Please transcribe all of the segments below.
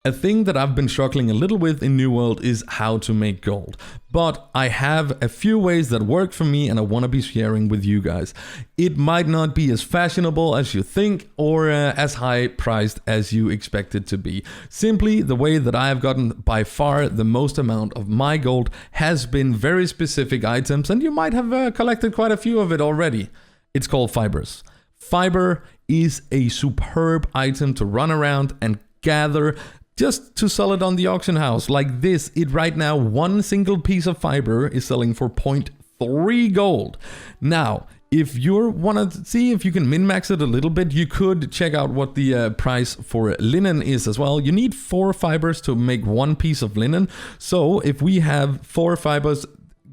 A thing that I've been struggling a little with in New World is how to make gold. But I have a few ways that work for me and I want to be sharing with you guys. It might not be as fashionable as you think or as high priced as you expect it to be. Simply the way that I have gotten by far the most amount of my gold has been very specific items, and you might have collected quite a few of it already. It's called fibers. Fiber is a superb item to run around and gather just to sell it on the auction house. Like this, it right now, one single piece of fiber is selling for 0.3 gold. Now, if you want to see if you can min-max it a little bit, you could check out what the price for linen is as well. You need 4 fibers to make one piece of linen. So if we have 4 fibers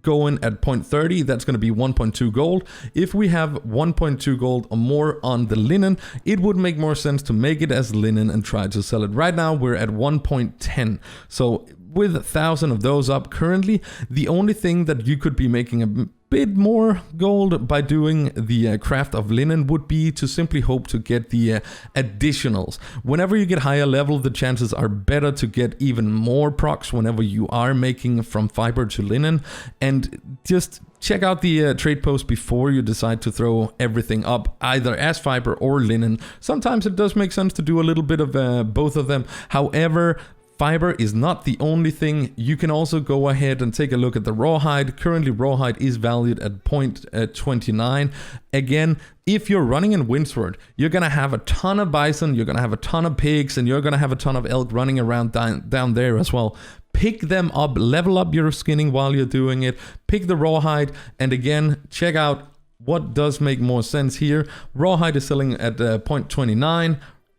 going at 0.30, that's going to be 1.2 gold. If we have 1.2 gold or more on the linen, it would make more sense to make it as linen and try to sell it. Right now we're at 1.10. So with 1,000 of those up currently, the only thing that you could be making a bit more gold by doing the craft of linen would be to simply hope to get the additionals. Whenever you get higher level, the chances are better to get even more procs whenever you are making from fiber to linen. And just check out the trade post before you decide to throw everything up, either as fiber or linen. Sometimes it does make sense to do a little bit of both of them. However, fiber is not the only thing. You can also go ahead and take a look at the rawhide. Currently, rawhide is valued at 0.29. Again, if you're running in Windsward, you're going to have a ton of bison, you're going to have a ton of pigs, and you're going to have a ton of elk running around down there as well. Pick them up, level up your skinning while you're doing it. Pick the rawhide, and again, check out what does make more sense here. Rawhide is selling at 0.29.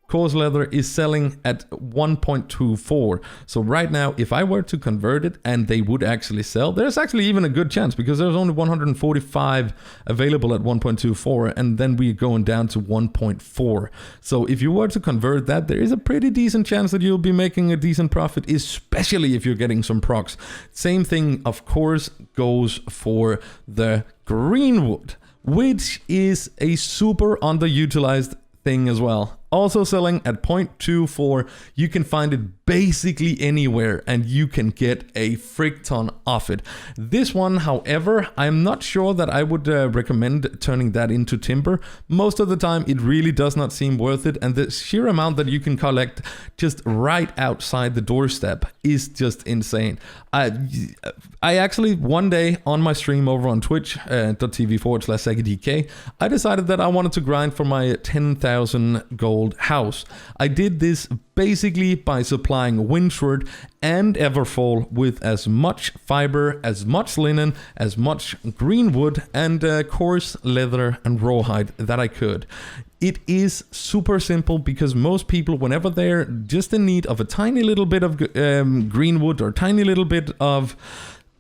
Coarse Leather is selling at 1.24. So right now, if I were to convert it and they would actually sell, there's actually even a good chance because there's only 145 available at 1.24, and then we're going down to 1.4. So if you were to convert that, there is a pretty decent chance that you'll be making a decent profit, especially if you're getting some procs. Same thing, of course, goes for the greenwood, which is a super underutilized thing as well. Also selling at 0.24. You can find it basically anywhere and you can get a frick ton of it. This one, however, I'm not sure that I would recommend turning that into timber. Most of the time it really does not seem worth it, and the sheer amount that you can collect just right outside the doorstep is just insane. I actually one day on my stream over on twitch.tv/SagaDK, I decided that I wanted to grind for my 10,000 gold house. I did this basically by supplying Windsward and Everfall with as much fiber, as much linen, as much greenwood, and coarse leather and rawhide that I could. It is super simple because most people, whenever they're just in need of a tiny little bit of greenwood or tiny little bit of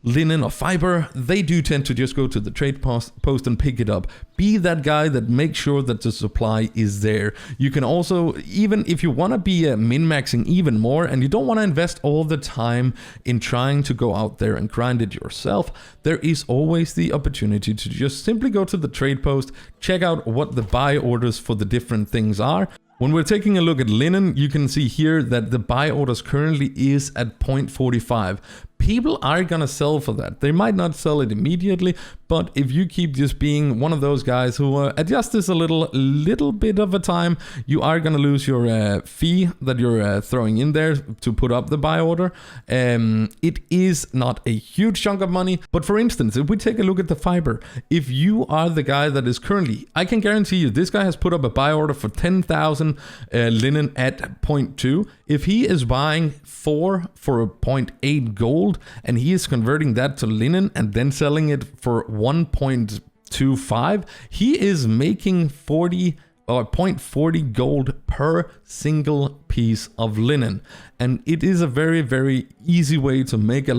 linen or fiber, they do tend to just go to the trade post and pick it up. Be that guy that makes sure that the supply is there. You can also, even if you want to be min-maxing even more and you don't want to invest all the time in trying to go out there and grind it yourself, there is always the opportunity to just simply go to the trade post, check out what the buy orders for the different things are. When we're taking a look at linen, you can see here that the buy orders currently is at 0.45. People are gonna sell for that. They might not sell it immediately, but if you keep just being one of those guys who adjust this a little bit of a time, you are gonna lose your fee that you're throwing in there to put up the buy order. It is not a huge chunk of money, but for instance, if we take a look at the fiber, if you are the guy that is currently, I can guarantee you, this guy has put up a buy order for 10,000 linen at 0.2. If he is buying 4 for a 0.8 gold and he is converting that to linen and then selling it for 1.25, he is making 40 or 0.40 gold per single piece of linen. And it is a very, very easy way to make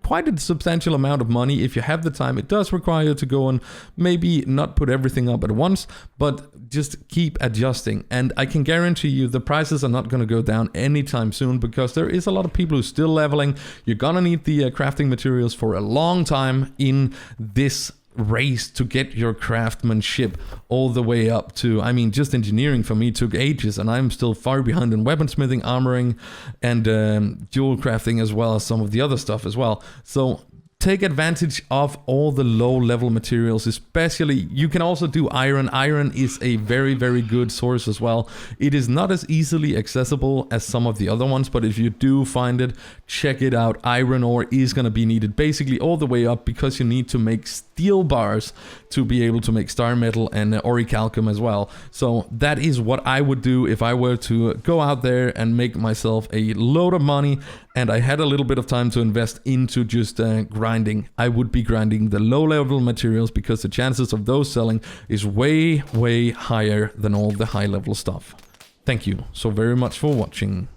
quite a substantial amount of money if you have the time. It does require you to go and maybe not put everything up at once, but just keep adjusting. And I can guarantee you the prices are not going to go down anytime soon because there is a lot of people who are still leveling. You're gonna need the crafting materials for a long time in this race to get your craftsmanship all the way up to, I mean, just engineering for me took ages, and I'm still far behind in weaponsmithing, armoring, and jewel crafting, as well as some of the other stuff as well. So take advantage of all the low level materials, especially. You can also do iron. Iron is a very, very good source as well. It is not as easily accessible as some of the other ones, but if you do find it, check it out. Iron ore is going to be needed basically all the way up, because you need to make steel bars to be able to make star metal and orichalcum as well. So that is what I would do if I were to go out there and make myself a load of money and I had a little bit of time to invest into just grinding. I would be grinding the low level materials, because the chances of those selling is way, way higher than all the high level stuff. Thank you so very much for watching.